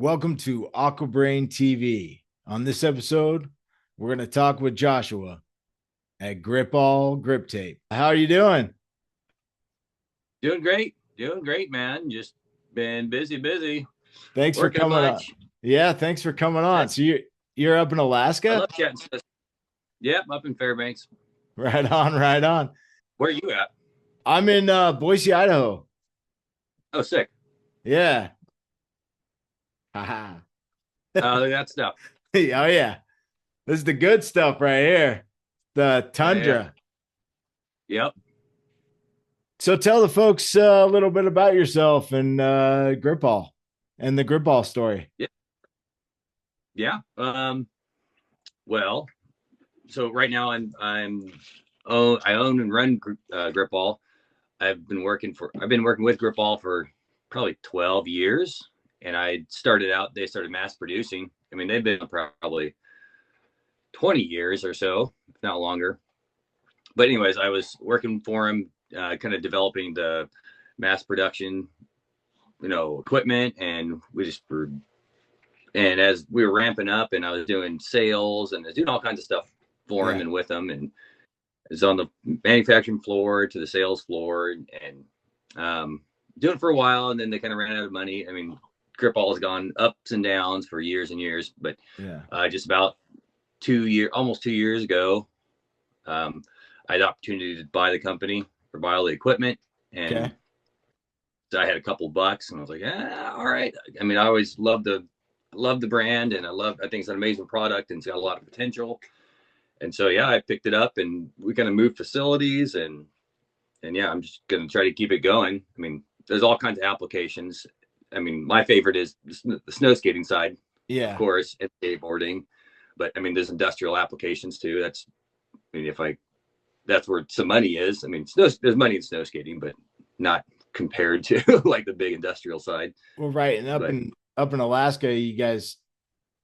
Welcome to AquaBrain TV. On this episode, we're going to talk with Joshua at GripAll Grip Tape. How are you doing? Doing great, man. Just been busy, Thanks for working a coming on. bunch. Yeah, thanks for coming on. So you're up in I Alaska? love chatting stuff. Yep, up in Fairbanks. Right on, right on. Where are you at? I'm in Boise, Idaho. Oh, sick. Yeah. Haha. That stuff. Oh yeah. This is the good stuff right here. The Yeah. tundra. Yep. So tell the folks a little bit about yourself and GripAll and the GripAll story. Yeah. Yeah. Well, so right now I own and run GripAll. I've been working with GripAll for probably 12 years, and they started mass producing. I mean, they've been probably 20 years or so, if not longer. But anyways, I was working for them, kind of developing the mass production, equipment, and as we were ramping up, and I was doing sales and I was doing all kinds of stuff for them and with them, and I was on the manufacturing floor to the sales floor, and doing it for a while, and then they kind of ran out of money. I mean, GripAll has gone ups and downs for years and years, but just about almost 2 years ago, I had the opportunity to buy the company or buy all the equipment, and so I had a couple bucks, and I was like, all right. I mean, I always loved the brand, and I think it's an amazing product, and it's got a lot of potential. And so, I picked it up, and we kind of moved facilities, and I'm just going to try to keep it going. I mean, there's all kinds of applications. I mean, my favorite is the snow skating side, of course, and skateboarding. But I mean, there's industrial applications too. That's where some money is. I mean, there's money in snow skating, but not compared to like the big industrial side. Well, right, and up in Alaska, you guys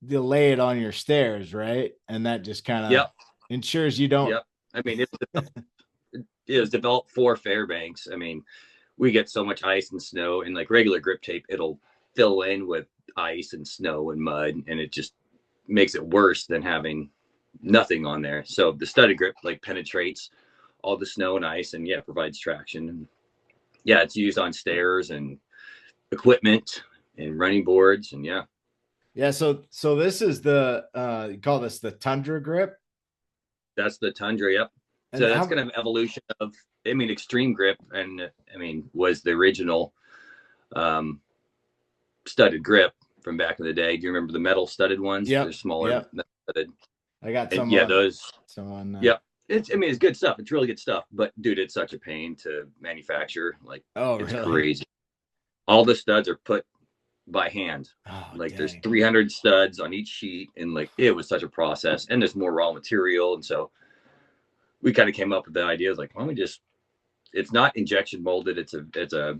lay it on your stairs, right? And that just kind of ensures you don't. Yep. I mean, it was developed for Fairbanks. I mean, we get so much ice and snow, and like regular grip tape, it'll fill in with ice and snow and mud, and it just makes it worse than having nothing on there. So the studded grip like penetrates all the snow and ice, and provides traction. And it's used on stairs and equipment and running boards, and So this is you call this the Tundra grip? That's the Tundra. Yep. So that's kind of evolution of, Extreme Grip, and was the original studded grip from back in the day. Do you remember the metal studded ones? Yeah, they're smaller. Studded. I got some. Those. Some on. Yep. It's good stuff. It's really good stuff. But dude, it's such a pain to manufacture. Like, it's really crazy. All the studs are put by hand. There's 300 studs on each sheet, and like it was such a process. And there's more raw material, and so we kind of came up with the idea. Like, why don't we just? It's not injection molded. It's a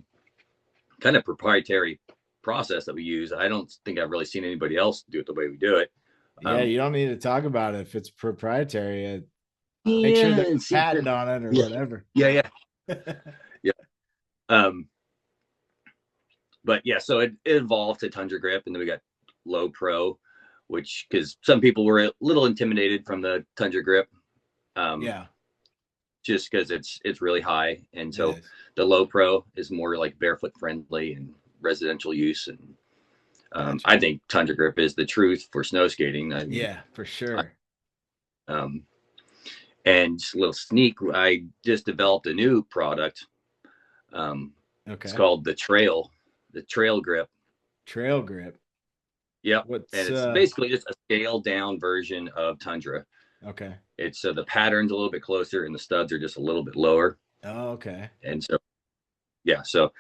kind of proprietary process that we use. I don't think I've really seen anybody else do it the way we do it. You don't need to talk about it if it's proprietary. Make sure there's a patent on it or whatever. Yeah. But so it evolved to Tundra Grip, and then we got Low Pro, which, because some people were a little intimidated from the Tundra Grip. Just because it's really high, and so the Low Pro is more like barefoot friendly and residential use, and I think Tundra Grip is the truth for snow skating. For sure. And just a little sneak, I just developed a new product. It's called the Trail Grip. Trail Grip. Yep. And it's basically just a scaled down version of Tundra. Okay. It's the pattern's a little bit closer, and the studs are just a little bit lower. Oh, okay. And so so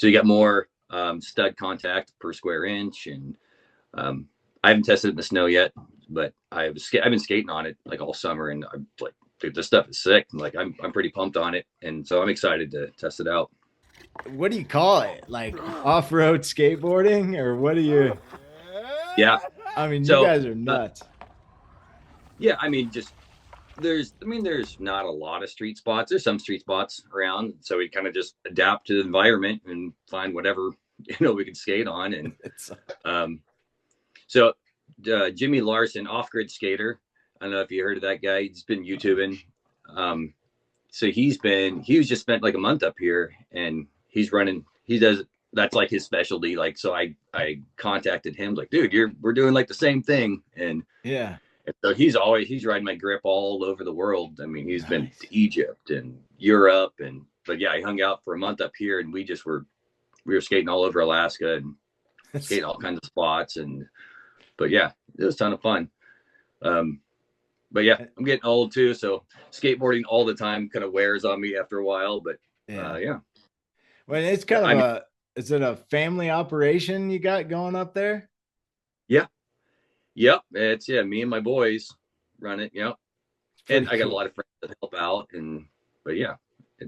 you got more stud contact per square inch, and I haven't tested it in the snow yet, but I've been skating on it like all summer, and I'm like, dude, this stuff is sick. Like I'm pretty pumped on it, and so I'm excited to test it out. What do you call it? Like off-road skateboarding, or what do you? Yeah. You guys are nuts. There's not a lot of street spots. There's some street spots around, so we kind of just adapt to the environment and find whatever we can skate on. And So Jimmy Larson, off-grid skater. I don't know if you heard of that guy. He's been YouTubing. So he was just spent like a month up here, and that's like his specialty. Like, so I contacted him like, dude, we're doing like the same thing. And Yeah. so he's riding my grip all over the world. I mean, he's been to Egypt and Europe, but yeah, he hung out for a month up here, and we were skating all over Alaska and skating all kinds of spots. But yeah, it was a ton of fun. But yeah, I'm getting old too, so skateboarding all the time kind of wears on me after a while. But yeah. Well, it's kind of is it a family operation you got going up there? Yeah. Yep. It's me and my boys run it. Yep. And I got a lot of friends that help out. But yeah, I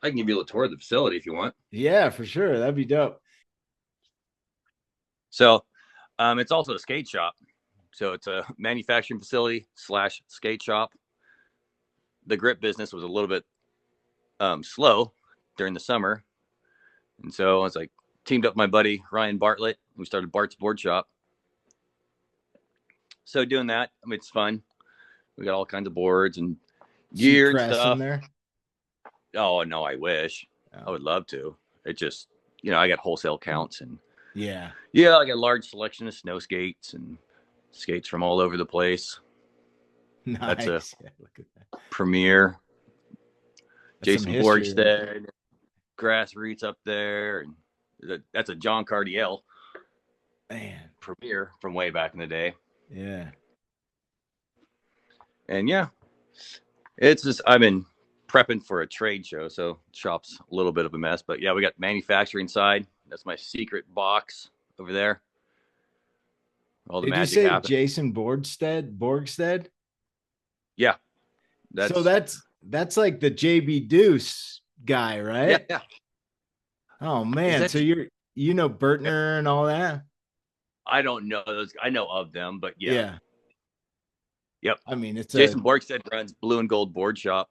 can give you a tour of the facility if you want. Yeah, for sure. That'd be dope. So it's also a skate shop. So it's a manufacturing facility / skate shop. The grip business was a little bit slow during the summer. And so I was like, teamed up with my buddy, Ryan Bartlett. We started Bart's Board Shop. So doing that, I mean, it's fun. We got all kinds of boards and gear and stuff. In there? Oh, no, I wish. I would love to. It just, I got wholesale counts and I got a large selection of snow skates and skates from all over the place. Nice. That's a Premier. Jason Borgstead, Grassroots up there, and that's a John Cardiel. Man, Premier from way back in the day. Yeah. And yeah, it's just I've been prepping for a trade show, so shop's a little bit of a mess. But yeah, we got manufacturing side. That's my secret box over there. All the magic happens. Did you say Jason Borgstead? Yeah. That's like the JB Deuce guy, right? Yeah. Oh man, so you know Bertner and all that? I don't know those. I know of them, but yeah. Yep. I mean, it's Jason Borgstead runs Blue and Gold Board Shop.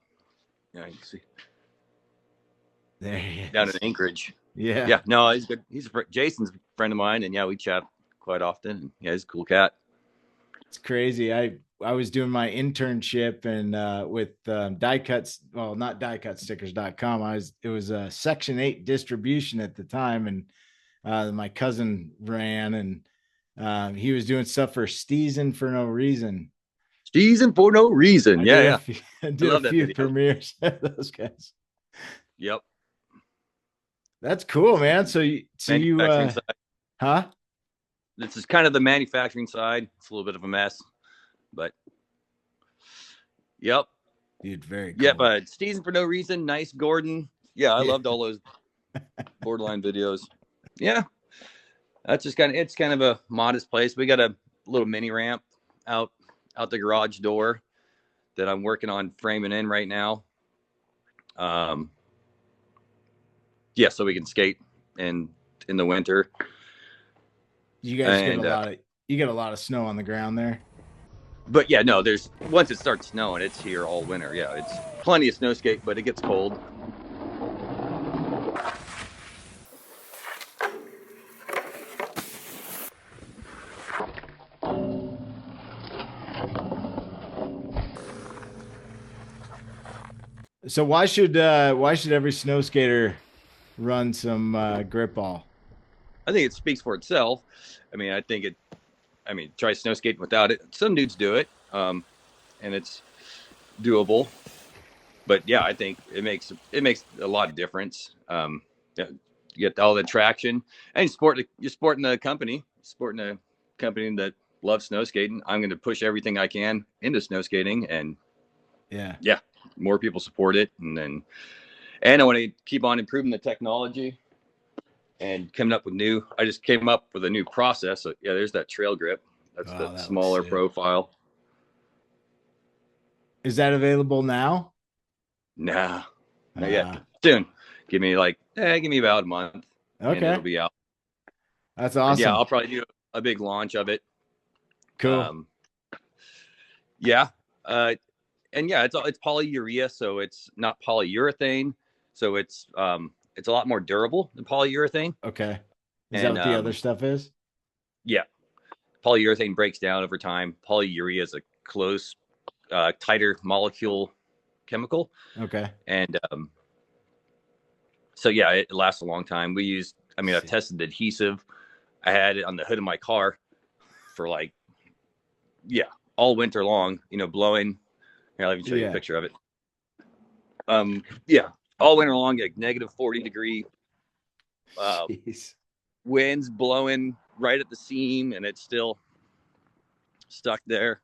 Yeah, you can see. There he is. Down in Anchorage. Yeah. Yeah. No, he's good. Jason's a friend of mine, and yeah, we chat quite often. And yeah, he's a cool cat. It's crazy. I was doing my internship and with die cuts, well, not diecutstickers.com. It was a Section 8 distribution at the time, and my cousin ran, and he was doing stuff for Steezen for no reason. Steezen for no reason. I did a few premieres of those guys. Yep. That's cool, man. So you huh? This is kind of the manufacturing side. It's a little bit of a mess, but yep. Dude, very cool. Yeah, but Steezen for no reason. Nice Gordon. Yeah, I loved all those Borderline videos. Yeah. That's just it's kind of a modest place. We got a little mini ramp out the garage door that I'm working on framing in right now. So we can skate in the winter. You guys get a lot of snow on the ground there. But yeah, no, once it starts snowing, it's here all winter. Yeah, it's plenty of snow skate, but it gets cold. So why should every snow skater run some GripAll? I think it speaks for itself. I mean, try snow skating without it. Some dudes do it, and it's doable. But yeah, I think it makes a lot of difference. You get all the traction, and you're supporting a company that loves snow skating. I'm going to push everything I can into snow skating, and yeah, more people support it, and I want to keep on improving the technology. And coming up with I just came up with a new process. So yeah, there's that trail grip. That's the smaller profile. Is that available now? Nah, not yet. Soon. Give me about a month. Okay. And it'll be out. That's awesome. And yeah, I'll probably do a big launch of it. Cool. Yeah. And yeah, it's polyurea, so it's not polyurethane. So it's a lot more durable than polyurethane. Okay. Is that And what the other stuff is? yeah, polyurethane breaks down over time. Polyurea is a close, tighter molecule chemical. Okay. And so yeah, it lasts a long time. I've tested the adhesive. I had it on the hood of my car for like, yeah, all winter long, blowing. Here, let me show you a picture of it. Yeah, all winter long, like -40 degree winds blowing right at the seam, and it's still stuck there.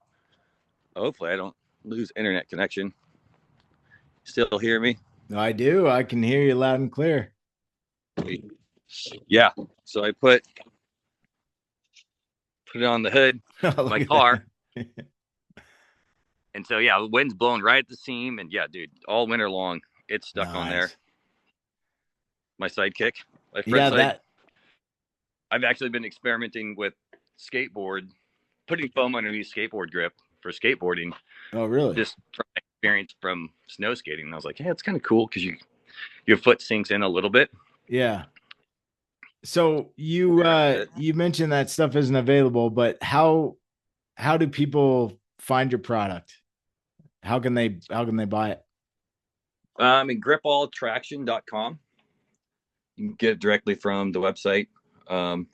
Hopefully I don't lose internet connection. Still hear me? No, I do. I can hear you loud and clear. Yeah. So I put it on the hood of my car. And so, yeah, the wind's blowing right at the seam. And yeah, dude, all winter long, it's stuck on there. My sidekick, my front side. I've actually been experimenting with skateboard, putting foam underneath skateboard grip for skateboarding. Oh, really? Just from my experience from snow skating. And I was like, yeah, it's kind of cool because your foot sinks in a little bit. Yeah. So you mentioned that stuff isn't available, but how do people find your product? How can they buy it? GripAllTraction.com. You can get it directly from the website. I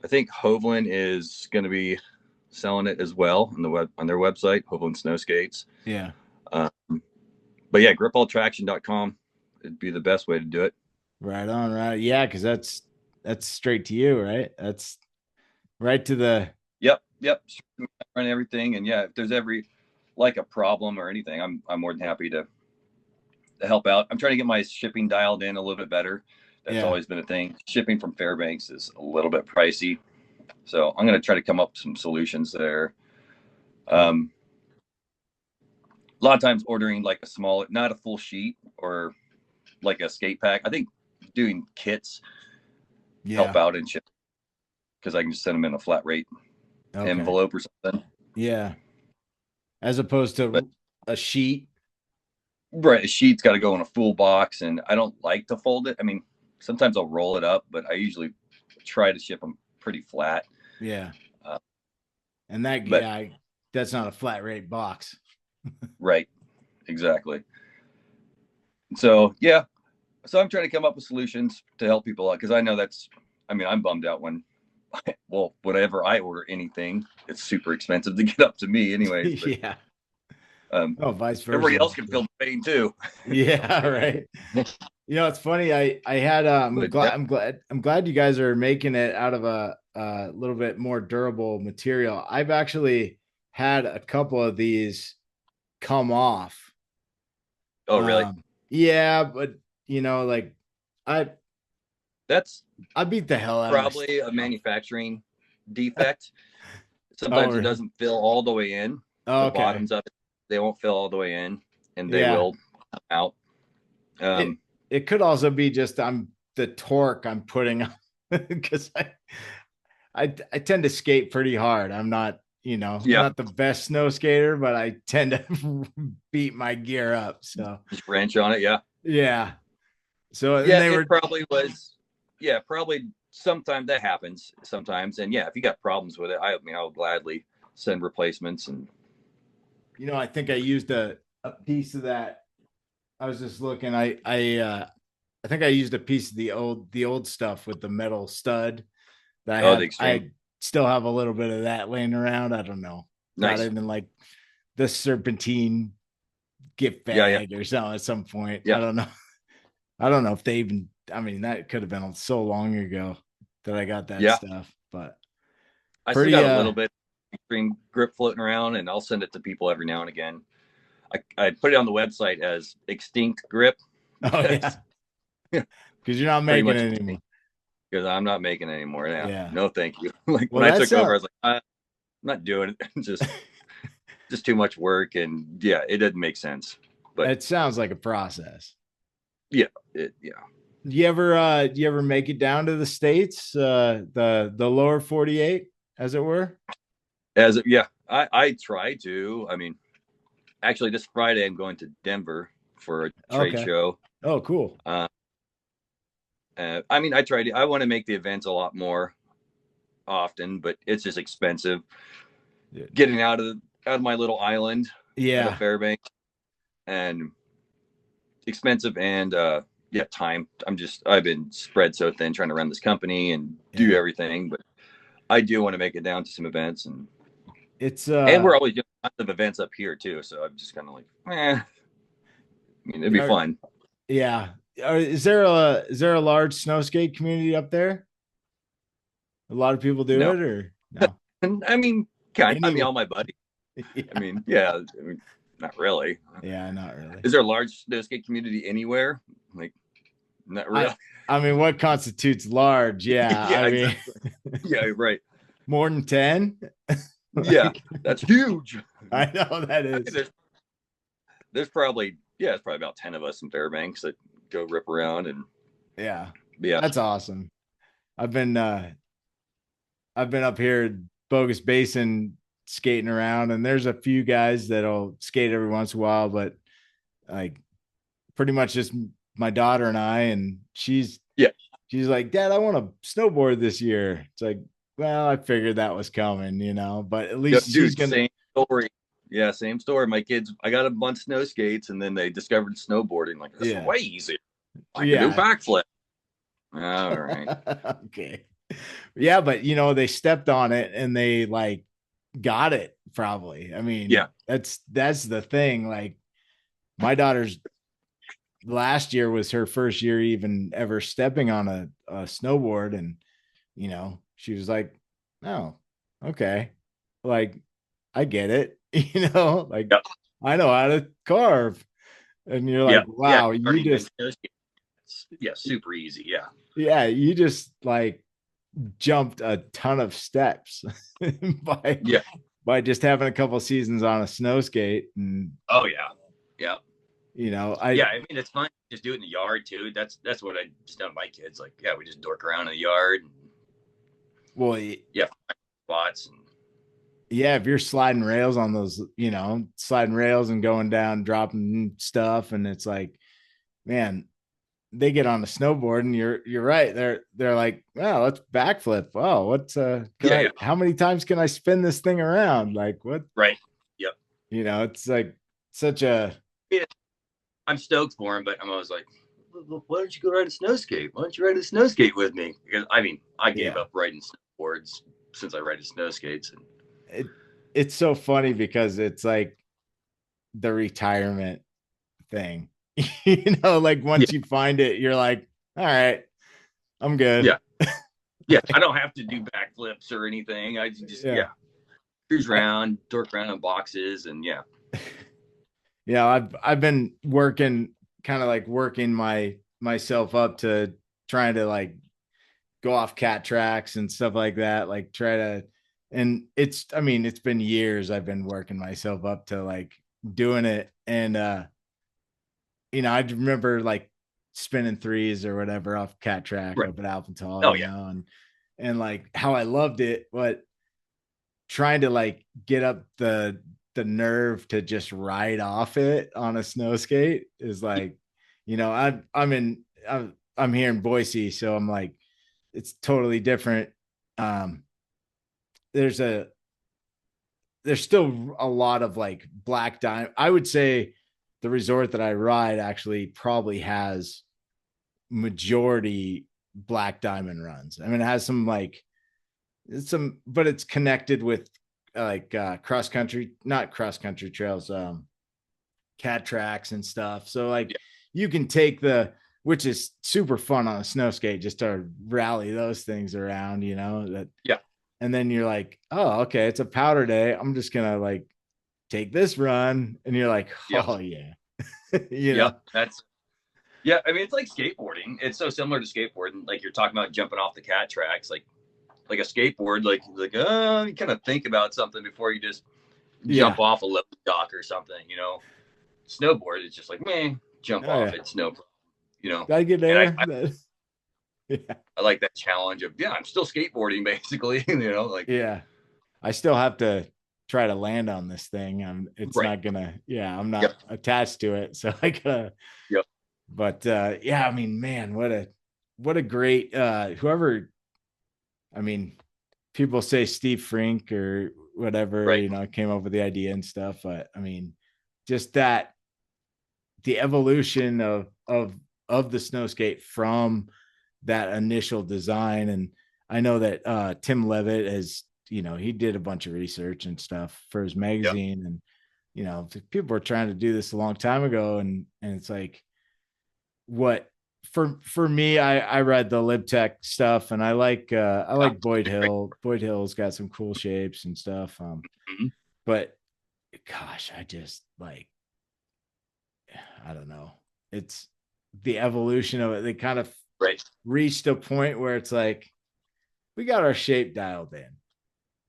think Hovland is going to be selling it as well on their website, Hovland Snowskates. Yeah. But yeah, GripAllTraction.com. It'd be the best way to do it. Right on, right. Yeah, because that's straight to you, right? That's right to the. Yep. Run everything, and yeah, if there's a problem or anything, I'm more than happy to help out. I'm trying to get my shipping dialed in a little bit better. That's always been a thing. Shipping from Fairbanks is a little bit pricey, so I'm going to try to come up with some solutions there. A lot of times ordering like a small, not a full sheet or like a skate pack. I think doing kits help out and ship because I can just send them in a flat rate envelope or something. Yeah. As opposed to a sheet. Right. A sheet's got to go in a full box, and I don't like to fold it. I mean, sometimes I'll roll it up, but I usually try to ship them pretty flat. Yeah. And that's not a flat rate box. Right. Exactly. So, yeah. So I'm trying to come up with solutions to help people out because I know I'm bummed out when, whenever I order anything, it's super expensive to get up to me anyways. But, yeah. Vice versa. Everybody else can feel the pain too. Yeah. Right. It's funny. I had, I'm glad you guys are making it out of a little bit more durable material. I've actually had a couple of these come off. Oh, really? Yeah, but I beat the hell out of it. Probably a manufacturing defect. Sometimes it doesn't fill all the way in. The bottoms of it, they won't fill all the way in, and they will come out. It could also be just the torque I'm putting on because I tend to skate pretty hard. I'm not not the best snow skater, but I tend to beat my gear up. So just wrench on it. Yeah. So it probably was. Yeah, probably sometimes that happens sometimes. And yeah, if you got problems with it, I'll gladly send replacements. And I think I used a piece of that. I was just looking. I think I used a piece of the old stuff with the metal stud that I still have a little bit of that laying around. I don't know. Nice. Not even like the serpentine gift bag or something at some point. Yeah. I don't know if they even, that could have been so long ago that I got that stuff, but I still got a little bit of extreme grip floating around, and I'll send it to people every now and again. I put it on the website as extinct grip. Oh yeah. Because you're not making it anymore. Because I'm not making it anymore. Yeah. No, thank you. When I took over, I was like, I'm not doing it. Just too much work, and it didn't make sense. But it sounds like a process. Yeah. Do you ever make it down to the States, the lower 48, as it were? I try to. Actually, this Friday I'm going to Denver for a trade show. Oh, cool. I mean, I want to make the events a lot more often, but it's just expensive getting out of my little island out of Yeah. Fairbanks, and expensive, and time. I've been spread so thin trying to run this company and do everything, but I do want to make it down to some events, and we're always doing lots of events up here too. So I'm just kind of like, I mean, it'd be fun. Yeah. Is there a large snow skate community up there? A lot of people do it, or no? I mean, all my buddies. Yeah. I mean, not really. Yeah, not really. Is there a large snow skate community anywhere? Like, not really. I mean, what constitutes large? Yeah. Yeah, I mean, exactly. Yeah, right. More than 10? Yeah, that's huge. I know that is. There's probably it's probably about 10 of us in Fairbanks that go rip around, and yeah, that's awesome. I've been up here at Bogus Basin skating around, and there's a few guys that'll skate every once in a while, but like pretty much just my daughter and I, and she's like, Dad, I want to snowboard this year. It's like, well, I figured that was coming, but at least she's gonna. Same story. Yeah, same story. My kids, I got a bunch of snow skates, and then they discovered snowboarding. Like, this is way easier. I can do backflip. All right. Okay. Yeah, but they stepped on it and they like got it probably. I mean, that's the thing. Like, my daughter's last year was her first year even ever stepping on a snowboard, and she was like, oh, okay, like I get it. Like, I know how to carve, and you're like, wow, you just super easy. You just like jumped a ton of steps by just having a couple seasons on a snow skate. And I mean, it's fun. Just do it in the yard too. That's what I just done with my kids. Like, we just dork around in the yard. Well, spots. And if you're sliding rails on those, sliding rails and going down, dropping stuff, and it's like, man, they get on a snowboard, and you're right. They're like, oh, let's backflip. Oh, what's how many times can I spin this thing around? Like, what? Right. Yep. It's like such a. I'm stoked for him, but I'm always like, why don't you go ride a snow skate? Why don't you ride a snow skate with me? Because I mean, I gave up riding snowboards since I ride snow skates. And it's so funny because it's like the retirement thing. Like once you find it, you're like, all right, I'm good. I don't have to do backflips or anything. I just cruise around, dork around in boxes, and I've been working myself up to trying to like go off cat tracks and stuff like that, like and it's been years I've been working myself up to like doing it. And I remember like spinning threes or whatever off cat track up at Alpental, and like how I loved it, but trying to like get up the nerve to just ride off it on a snow skate is like, I'm here in Boise, so I'm like, it's totally different. There's still a lot of like black diamond. I would say the resort that I ride actually probably has majority black diamond runs. I mean, it has some but it's connected with like not cross country trails, cat tracks and stuff. So like you can take which is super fun on a snow skate, just to rally those things around, and then you're like, oh, okay, it's a powder day. I'm just going to like take this run. And you're like, oh yeah. I mean, it's like skateboarding. It's so similar to skateboarding. Like you're talking about jumping off the cat tracks, like a skateboard, like you kind of think about something before you just jump off a lip dock or something, Snowboard, it's just like, jump off. It's no problem, Gotta get there. I like that challenge of, I'm still skateboarding basically, I still have to try to land on this thing. It's not gonna, I'm not attached to it. So I gotta, but I mean, man, what what a great whoever, I mean, people say Steve Frink or whatever, Right. you know, came up with the idea and stuff. But I mean, just that the evolution of the Snowskate from that initial design. And I know that Tim Levitt has, you know, he did a bunch of research and stuff for his Yep. magazine. And, you know, people were trying to do this a long time ago. And it's like, what for me, I read the LibTech stuff, and I like Boyd Hill. Boyd Hill's got some cool shapes and stuff. Mhm. But gosh, I just like, I don't know. It's the evolution of it. They kind of Right. reached a point where it's like, we got our shape dialed in.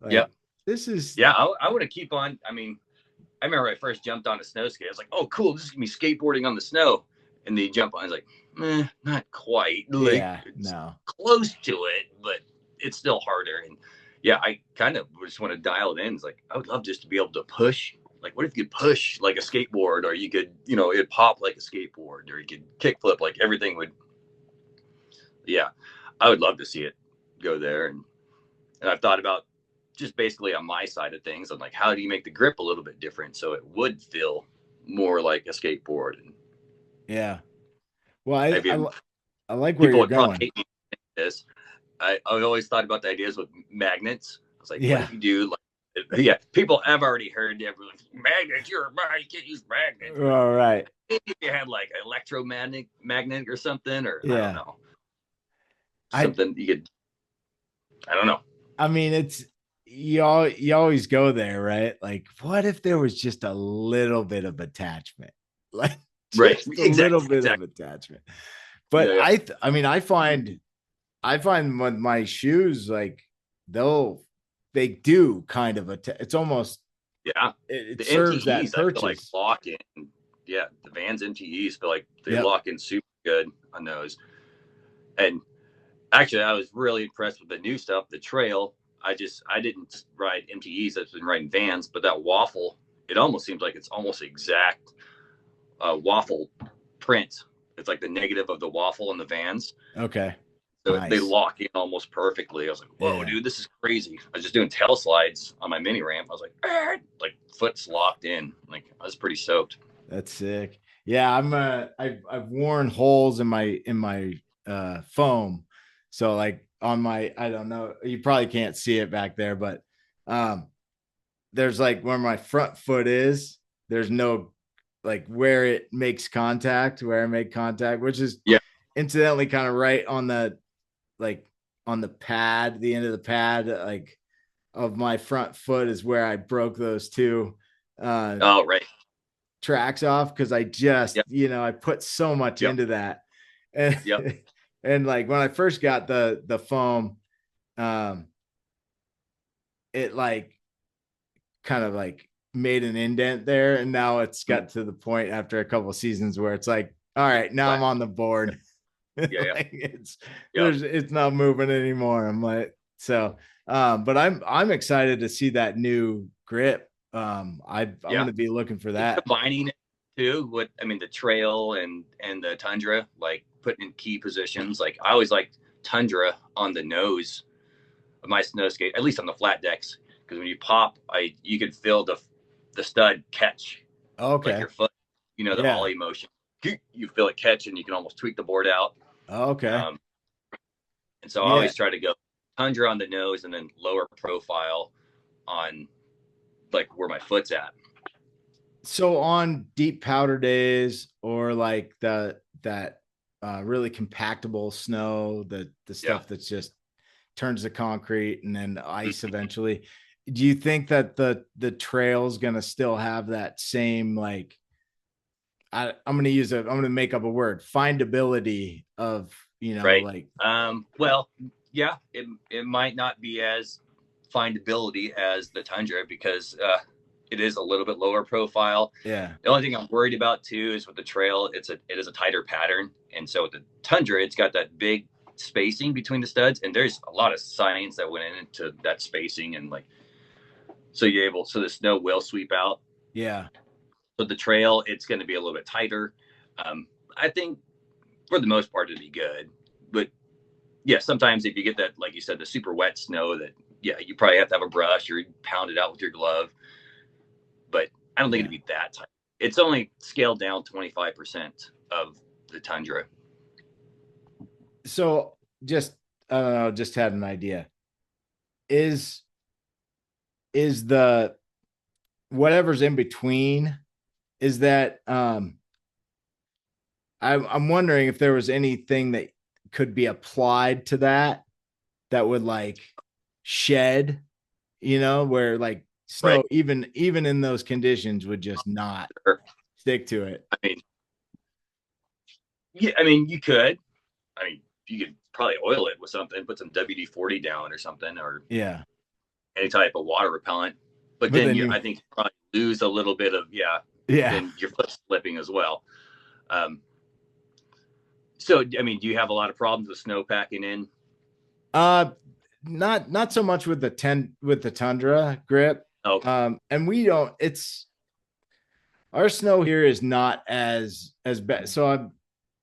Like, Yep. this is, Yeah, I want to keep on. I mean, I remember I first jumped on a snow skate. I was like, "Oh, cool! This is gonna be skateboarding on the snow." And the jump on, I was like, not quite. Like, yeah, it's no. close to it, but it's still harder. And yeah, I kind of just want to dial it in. It's like I would love just to be able to push. Like, what if you could push like a skateboard, or you could, it'd pop like a skateboard, or you could kickflip. Like everything would. Yeah, I would love to see it go there. And I've thought about just basically on my side of things. I'm like, how do you make the grip a little bit different so it would feel more like a skateboard? And Yeah. Well, I've even, I like where people you're would probably going. hate me for this. I've always thought about the ideas with magnets. I was like, what Yeah. if you do like, yeah, people have already heard everyone, magnets, you can't use magnets. All right. Maybe if you had like an electromagnet or something, or I don't Yeah. know, I something you could, I don't know. I mean, it's you always go there, right? Like, what if there was just a little bit of attachment? Like Right. just a little Exactly. bit of Exactly. attachment. Yeah. But Yeah. I mean, I find with my shoes, like they do kind of it's almost Yeah. it The serves that MTEs, I feel like purchase. lock in. Yeah, the Vans MTEs feel like they Yep. lock in super good on those. And actually, I was really impressed with the new stuff, the trail. I didn't ride MTEs. I've been riding Vans, but that waffle, it almost seems like it's almost exact waffle print. It's like the negative of the waffle in the Vans. Okay. So they Nice. lock in almost perfectly. I was like, whoa, Yeah. dude, this is crazy. I was just doing tail slides on my mini ramp. I was like foot's locked in. Like I was pretty soaked. That's sick. Yeah, I've worn holes in my foam. So like on my, I don't know, you probably can't see it back there, but um there's like where my front foot is, there's no, like where it makes contact, where I make contact, which is Yeah. incidentally kind of right on the, like on the pad, the end of the pad, like of my front foot is where I broke those two uh Oh, right. tracks off, because I just, Yep. you know, I put so much Yep. into that. And Yep. and like when I first got the foam, um it like kind of like made an indent there, and now it's Mm. got to the point after a couple of seasons where it's like, all right, now I'm Flat. on the board. Yeah. Yeah. Like Yep. it's not moving anymore. I'm like, so but I'm excited to see that new grip. I'm Yeah. gonna be looking for Just that. combining it too with, I mean, the trail and the tundra, like putting in key positions. Like I always like tundra on the nose of my snow skate, at least on the flat decks, because when you pop, you could feel the stud catch, like Okay. your foot, the Yeah. ollie motion. You feel it catch, and you can almost tweak the board out. Okay. Um, and so I Yeah. always try to go tundra on the nose and then lower profile on like where my foot's at. So on deep powder days, or like that really compactable snow, the Yeah. stuff that's just turns to concrete and then ice eventually, do you think that the trail's gonna still have that same, like, I'm gonna make up a word, findability of, you know, Right. like, Well, yeah, it might not be as findability as the tundra because it is a little bit lower profile. yeah. The only thing I'm worried about too is with the trail, it is a tighter pattern, and so with the tundra, it's got that big spacing between the studs, and there's a lot of science that went into that spacing, and like so the snow will sweep out. Yeah. But the trail, it's going to be a little bit tighter. I think for the most part, it'd be good, but yeah, sometimes if you get that, like you said, the super wet snow, that you probably have to have a brush or pound it out with your glove. But I don't think it'd be that tight. It's only scaled down 25% of the tundra. So just, I don't know, just had an idea. Is the whatever's in between, is that I'm wondering if there was anything that could be applied to that would like shed, where like snow, Right. even in those conditions, would just not stick to it. I mean, you could. I mean, you could probably oil it with something, put some WD-40 down or something, or any type of water repellent. But then I think you probably lose a little bit of then your foot's slipping as well. So I mean, do you have a lot of problems with snow packing in? Not so much with the tundra grip. Okay. And we don't. Our snow here is not as bad. So I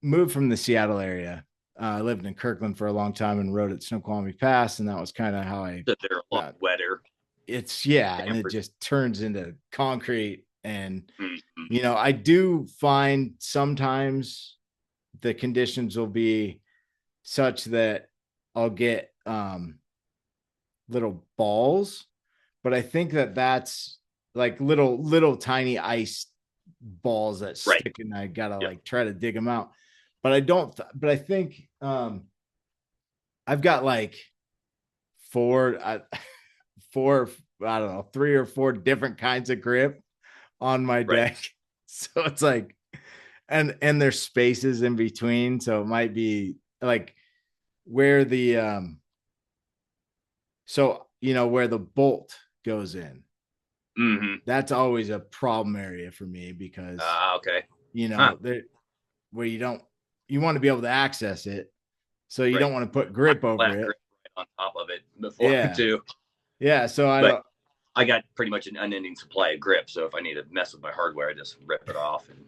moved from the Seattle area. I lived in Kirkland for a long time and rode at Snoqualmie Pass, and that was kind of how I. They're a lot wetter. And it just turns into concrete. And I do find sometimes the conditions will be such that I'll get little balls, but I think that's like little tiny ice balls that stick, and I gotta like try to dig them out. But I think I've got like four, I don't know, 3 or 4 different kinds of grip on my deck. So it's like, and there's spaces in between. So it might be like where the, where the bolt goes in. That's always a problem area for me because, where you want to be able to access it. So you don't want to put grip over it. Grip on top of it before too. Yeah. So I got pretty much an unending supply of grip. So if I need to mess with my hardware, I just rip it off. And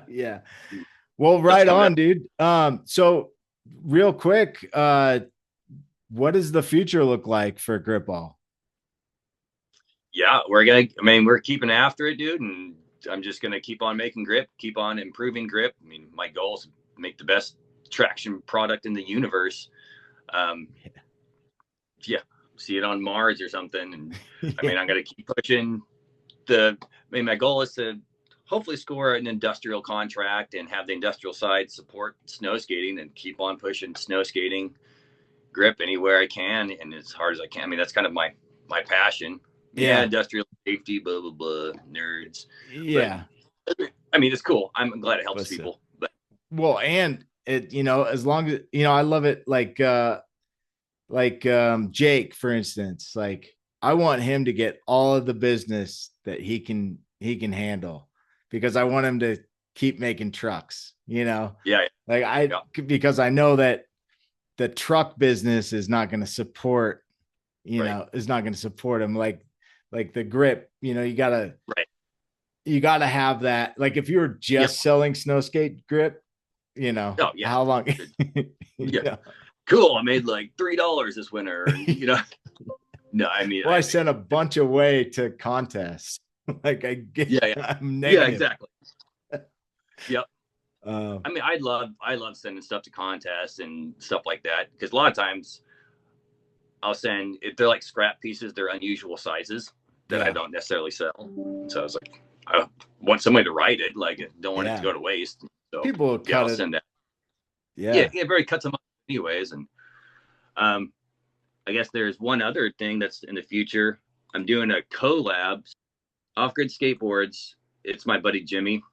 yeah. Well, right on, dude. So real quick, what does the future look like for GripAll? Yeah, we're keeping after it, dude. And I'm just going to keep on making grip, keep on improving grip. I mean, my goal is to make the best traction product in the universe. See it on Mars or something. And I mean, I'm going to keep pushing my goal is to hopefully score an industrial contract and have the industrial side support snow skating and keep on pushing snow skating grip anywhere I can and as hard as I can. I mean, that's kind of my passion. Industrial safety, blah, blah, blah, nerds. But, I mean, it's cool. I'm glad it helps people. But and it, as long as, I love it. Like Jake, for instance, like I want him to get all of the business that he can handle because I want him to keep making trucks, because I know that the truck business is not going to support, is not going to support him. Like the grip, you gotta have that. Like if you were just selling snow skate grip, how long? Cool. I made like $3 this winter. No, I mean, I sent a bunch away to contests. Like I get, I'm negative. Yeah, exactly. Yep. I mean, I love sending stuff to contests and stuff like that because a lot of times I'll send, if they're like scrap pieces, they're unusual sizes that I don't necessarily sell. So I was like, I want somebody to write it. Like, I don't want it to go to waste. So people will cut I'll send that. It very cuts them up anyways. And I guess there's one other thing that's in the future. I'm doing a collab off-grid skateboards. It's my buddy Jimmy.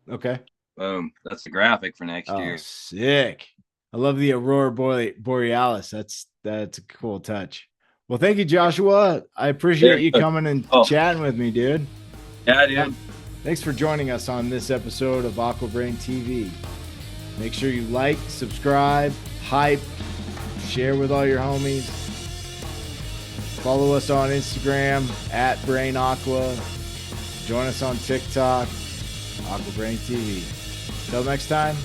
Okay. That's the graphic for next year. Sick. I love the Aurora Borealis. That's a cool touch. Well, thank you, Joshua. I appreciate you coming and chatting with me, dude. Yeah, dude. Thanks for joining us on this episode of AquaBrain TV. Make sure you like, subscribe, hype, share with all your homies. Follow us on Instagram @BrainAqua. Join us on TikTok, AquaBrain TV. Till next time.